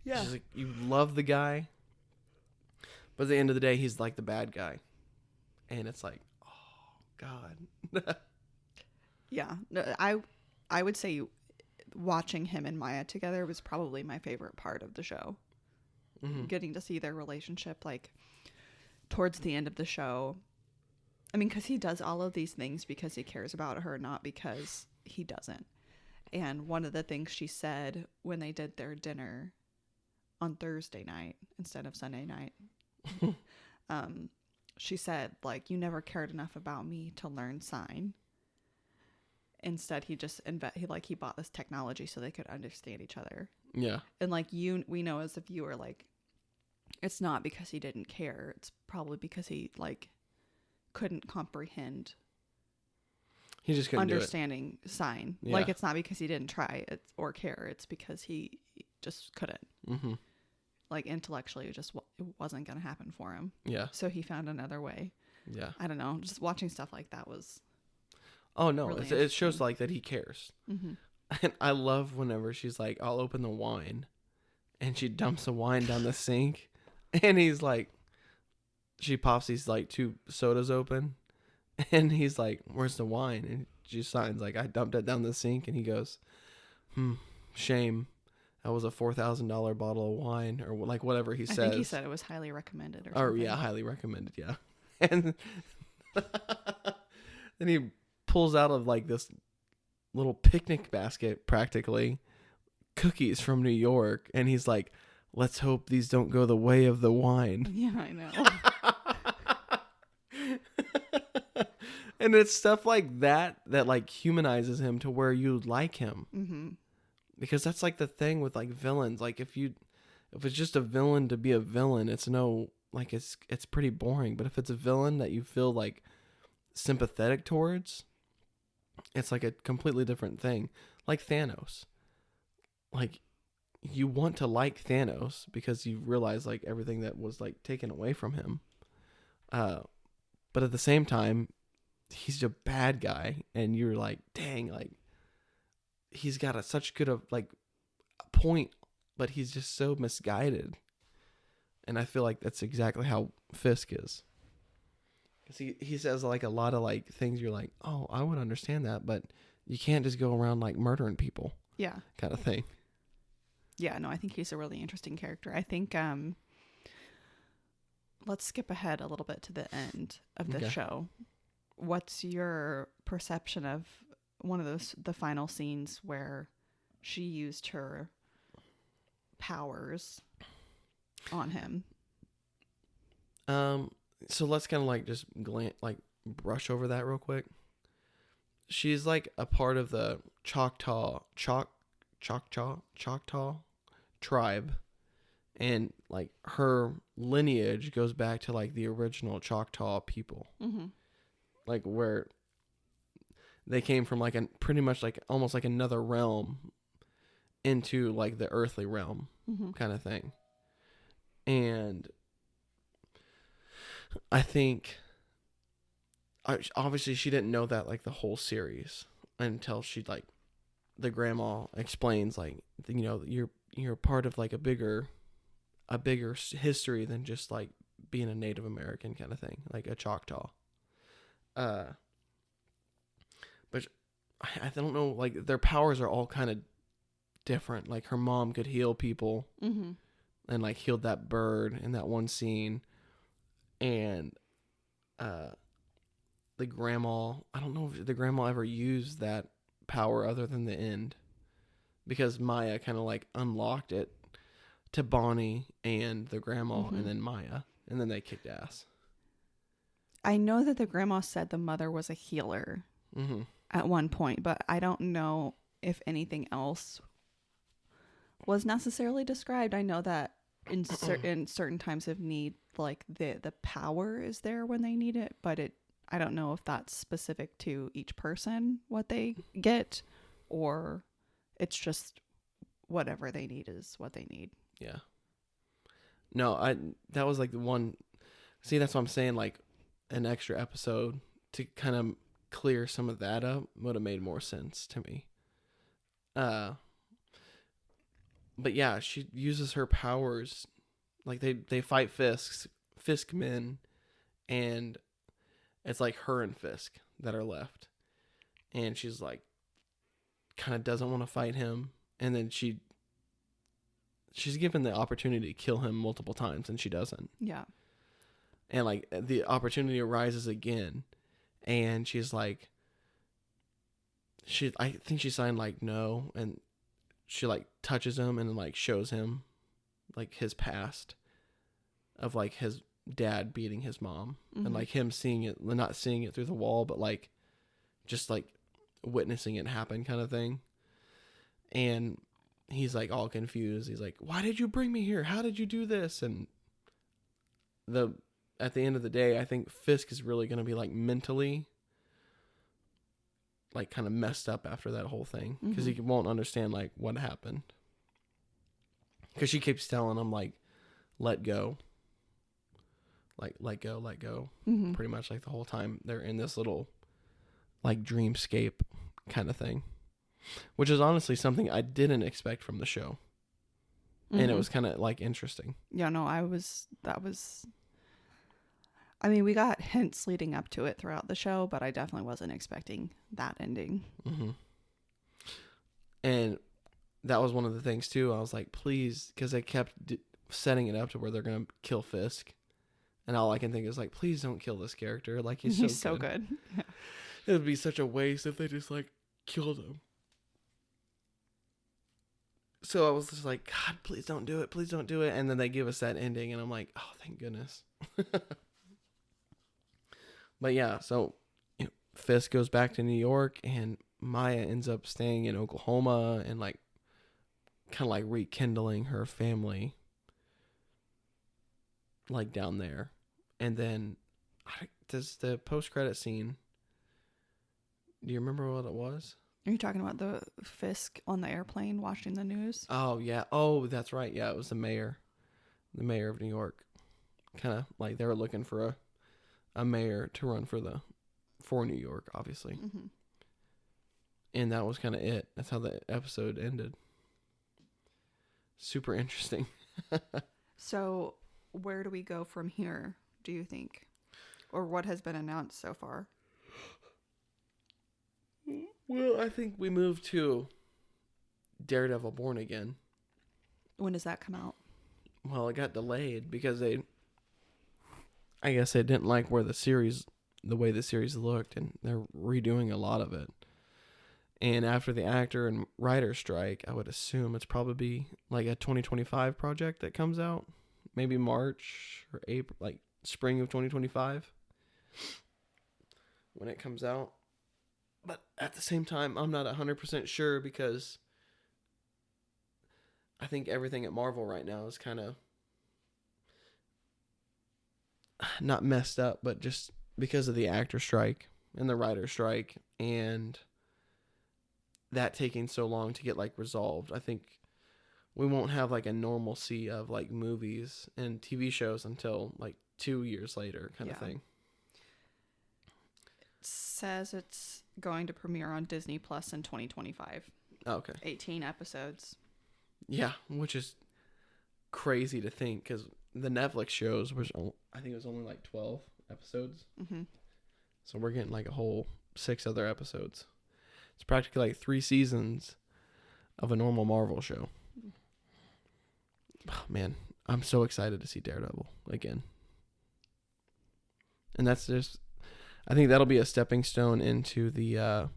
Yeah. It's just like, you love the guy, but at the end of the day, he's like the bad guy. And it's like, oh, God. Yeah. No, I would say watching him and Maya together was probably my favorite part of the show. Mm-hmm. Getting to see their relationship, like, towards the end of the show. I mean, because he does all of these things because he cares about her, not because he doesn't. And one of the things she said when they did their dinner on Thursday night instead of Sunday night, she said, like, you never cared enough about me to learn sign. Instead, he just he bought this technology so they could understand each other. Yeah. And like we know as a viewer, like, it's not because he didn't care. It's probably because he like couldn't comprehend He just couldn't understanding sign. Yeah. Like, it's not because he didn't try it or care. It's because he just couldn't. Mm-hmm. Like, intellectually, it wasn't going to happen for him. Yeah. So he found another way. Yeah. I don't know. Just watching stuff like that was. Oh, no. Really It shows, like, that he cares. Mm-hmm. And I love whenever she's like, I'll open the wine. And she dumps the wine down the sink. And he's like, she pops these, like, 2 sodas open. And he's like, where's the wine? And she signs, like, I dumped it down the sink. And he goes, shame. That was a $4,000 bottle of wine. Or, like, whatever he says. I think he said it was highly recommended or something. Yeah, highly recommended, yeah. And then he pulls out of, like, this little picnic basket, practically, cookies from New York. And he's like, let's hope these don't go the way of the wine. Yeah, I know. And it's stuff like that like humanizes him to where you like him. Mm-hmm. Because that's like the thing with like villains. Like if it's just a villain to be a villain, it's it's pretty boring. But if it's a villain that you feel like sympathetic towards, it's like a completely different thing. Like Thanos. Like, you want to like Thanos because you realize like everything that was like taken away from him. But at the same time, he's a bad guy, and you're like, dang, like he's got such good a point, but he's just so misguided. And I feel like that's exactly how Fisk is. Because he says like a lot of like things you're like, oh, I would understand that, but you can't just go around like murdering people. Yeah. Kind of thing. Yeah, no, I think he's a really interesting character. I think let's skip ahead a little bit to the end of the show. What's your perception of one of the final scenes where she used her powers on him? So let's kind of like just brush over that real quick. She's like a part of the Choctaw tribe, and like her lineage goes back to like the original Choctaw people. Mm-hmm. Like where they came from, like pretty much like almost like another realm into like the earthly realm. Mm-hmm. Kind of thing. And I think obviously she didn't know that like the whole series until she like the grandma explains like, you know, you're part of like a bigger history than just like being a Native American kind of thing, like a Choctaw. But I don't know, like their powers are all kind of different. Like her mom could heal people. Mm-hmm. And like healed that bird in that one scene. And the grandma, I don't know if the grandma ever used that power other than the end, because Maya kind of like unlocked it to Bonnie and the grandma. Mm-hmm. And then Maya, and then they kicked ass. I know that the grandma said the mother was a healer mm-hmm. at one point, but I don't know if anything else was necessarily described. I know that in certain times of need, like the power is there when they need it, but I don't know if that's specific to each person what they get, or it's just whatever they need is what they need. Yeah. No, that was like the one. See, that's what I'm saying. Like an extra episode to kind of clear some of that up would have made more sense to me. But yeah, she uses her powers. Like they fight Fisk men, and it's like her and Fisk that are left. And she's like, kind of doesn't want to fight him. And then she's given the opportunity to kill him multiple times, and she doesn't. Yeah. And like the opportunity arises again, and she's like, I think she signed like no, and she like touches him and like shows him like his past of like his dad beating his mom, Mm-hmm. and like him seeing it, not seeing it through the wall, but like just like witnessing it happen kind of thing. And he's like all confused. He's like, why did you bring me here? How did you do this? And at the end of the day, I think Fisk is really going to be like mentally like kind of messed up after that whole thing, because he won't understand like what happened, because she keeps telling him like, let go, like let go, Mm-hmm. pretty much like the whole time they're in this little like dreamscape kind of thing, which is honestly something I didn't expect from the show. Mm-hmm. And it was kind of like interesting. Yeah, no, I mean, we got hints leading up to it throughout the show, but I definitely wasn't expecting that ending. Mm-hmm. And that was one of the things too. I was like, please, because they kept setting it up to where they're gonna kill Fisk, and all I can think is like, please don't kill this character. Like he's so good. Yeah. It would be such a waste if they just like killed him. So I was just like, God, please don't do it. Please don't do it. And then they give us that ending, and I'm like, oh, thank goodness. But yeah, so Fisk goes back to New York, and Maya ends up staying in Oklahoma and like kind of like rekindling her family like down there. And then does the post-credit scene, do you remember what it was? Are you talking about the Fisk on the airplane watching the news? Oh yeah, oh that's right, yeah, it was the mayor of New York. Kind of like they were looking for a mayor to run for New York, obviously. Mm-hmm. And that was kind of it. That's how the episode ended. Super interesting. So where do we go from here, do you think? Or what has been announced so far? Well, I think we move to Daredevil Born Again. When does that come out? Well, it got delayed because I guess they didn't like the way the series looked, and they're redoing a lot of it. And after the actor and writer strike, I would assume it's probably like a 2025 project that comes out. Maybe March or April, like spring of 2025 when it comes out. But at the same time, I'm not 100% sure, because I think everything at Marvel right now is kind of not messed up, but just because of the actor strike and the writer strike, and that taking so long to get like resolved. I think we won't have like a normalcy of like movies and TV shows until like 2 years later kind of thing. It says it's going to premiere on Disney Plus in 2025. Okay. 18 episodes. Yeah, which is crazy to think, because the Netflix shows I think it was only like 12 episodes. Mm-hmm. So we're getting like a whole 6 other episodes. It's practically like 3 seasons of a normal Marvel show. Oh, man, I'm so excited to see Daredevil again. And that's just, I think that'll be a stepping stone into the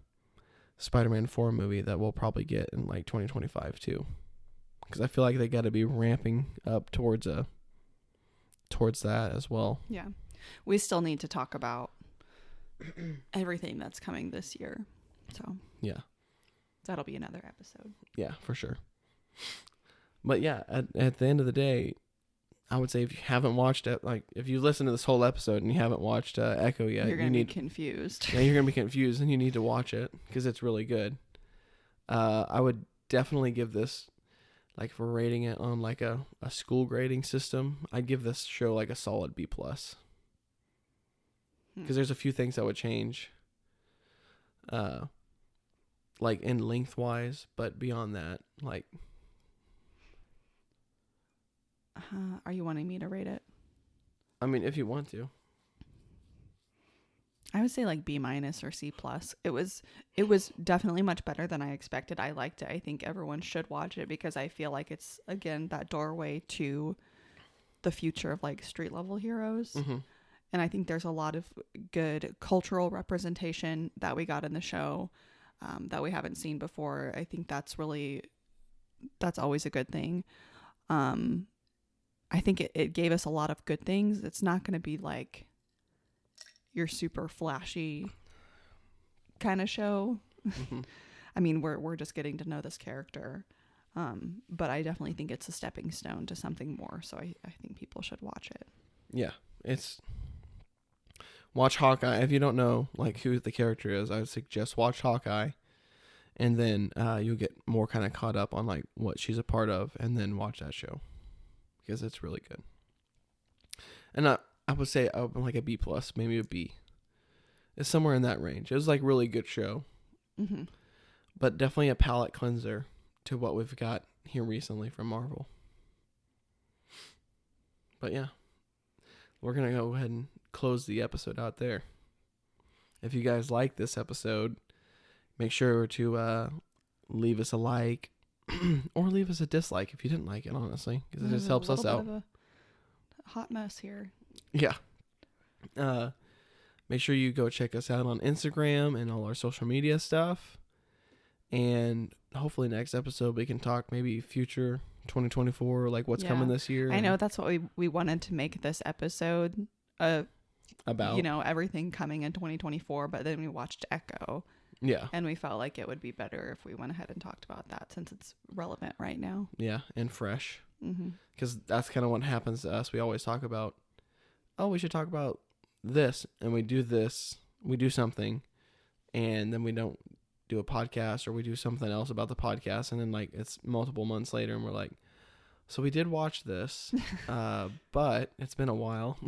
Spider-Man 4 movie that we'll probably get in like 2025 too. Because I feel like they got to be ramping up towards that as well. Yeah. We still need to talk about everything that's coming this year. So yeah, that'll be another episode. Yeah, for sure. But yeah, at the end of the day, I would say if you haven't watched it, like if you listen to this whole episode and you haven't watched Echo yet, you're going to be confused. Yeah, you're going to be confused, and you need to watch it because it's really good. I would definitely give this, like if we're rating it on like a school grading system, I'd give this show like a solid B+. Because there's a few things I would change. like in lengthwise, but beyond that, like, Are you wanting me to rate it? I mean, if you want to. I would say like B- or C+. It was definitely much better than I expected. I liked it. I think everyone should watch it because I feel like it's, again, that doorway to the future of like street level heroes. Mm-hmm. And I think there's a lot of good cultural representation that we got in the show that we haven't seen before. I think that's always a good thing. I think it gave us a lot of good things. It's not going to be like your super flashy kind of show. Mm-hmm. I mean, we're just getting to know this character. But I definitely think it's a stepping stone to something more. So I think people should watch it. Yeah, watch Hawkeye. If you don't know like who the character is, I would suggest watch Hawkeye, and then you'll get more kind of caught up on like what she's a part of, and then watch that show because it's really good. And I would say like a B+, maybe a B. It's somewhere in that range. It was like really good show, Mm-hmm. but definitely a palate cleanser to what we've got here recently from Marvel. But yeah, we're going to go ahead and close the episode out there. If you guys like this episode, make sure to leave us a like or leave us a dislike if you didn't like it, honestly, because it just helps us out. Bit of a hot mess here. Yeah. Make sure you go check us out on Instagram and all our social media stuff. And hopefully next episode we can talk maybe future 2024, like what's coming this year. I know that's what we wanted to make this episode about, everything coming in 2024, but then we watched Echo. Yeah. And we felt like it would be better if we went ahead and talked about that since it's relevant right now. Yeah, and fresh. Mm-hmm. Because that's kind of what happens to us. We always talk about, oh, we should talk about this, and we do something, and then we don't do a podcast, or we do something else about the podcast, and then like it's multiple months later, and we're like, so we did watch this, but it's been a while.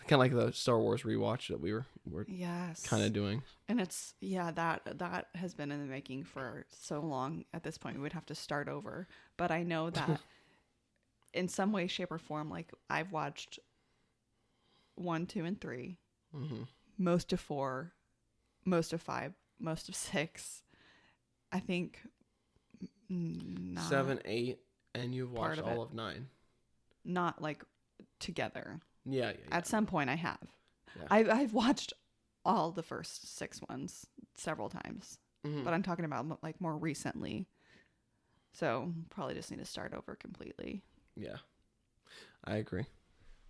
Kind of like the Star Wars rewatch that we're yes kind of doing. And it's that has been in the making for so long. At this point we would have to start over, but I know that in some way, shape, or form, like I've watched 1, 2, and 3, mm-hmm. most of 4, most of 5, most of 6. I think 7, 8, and you've watched all of 9. Not like together. Yeah. At some point I have. Yeah. I've watched all the first 6 ones several times, mm-hmm. but I'm talking about like more recently. So probably just need to start over completely. Yeah, I agree.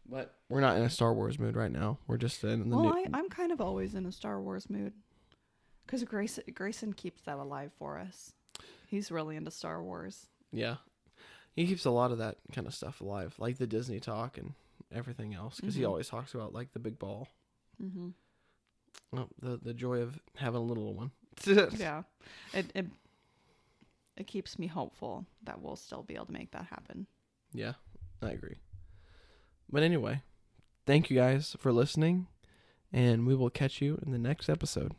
But we're not in a Star Wars mood right now. We're just in the I'm kind of always in a Star Wars mood because Grayson keeps that alive for us. He's really into Star Wars. Yeah, he keeps a lot of that kind of stuff alive, like the Disney talk and everything else, because he always talks about like the big ball. Mm-hmm. Oh, the joy of having a little one. Yeah, it keeps me hopeful that we'll still be able to make that happen. Yeah, I agree. But anyway, thank you guys for listening, and we will catch you in the next episode.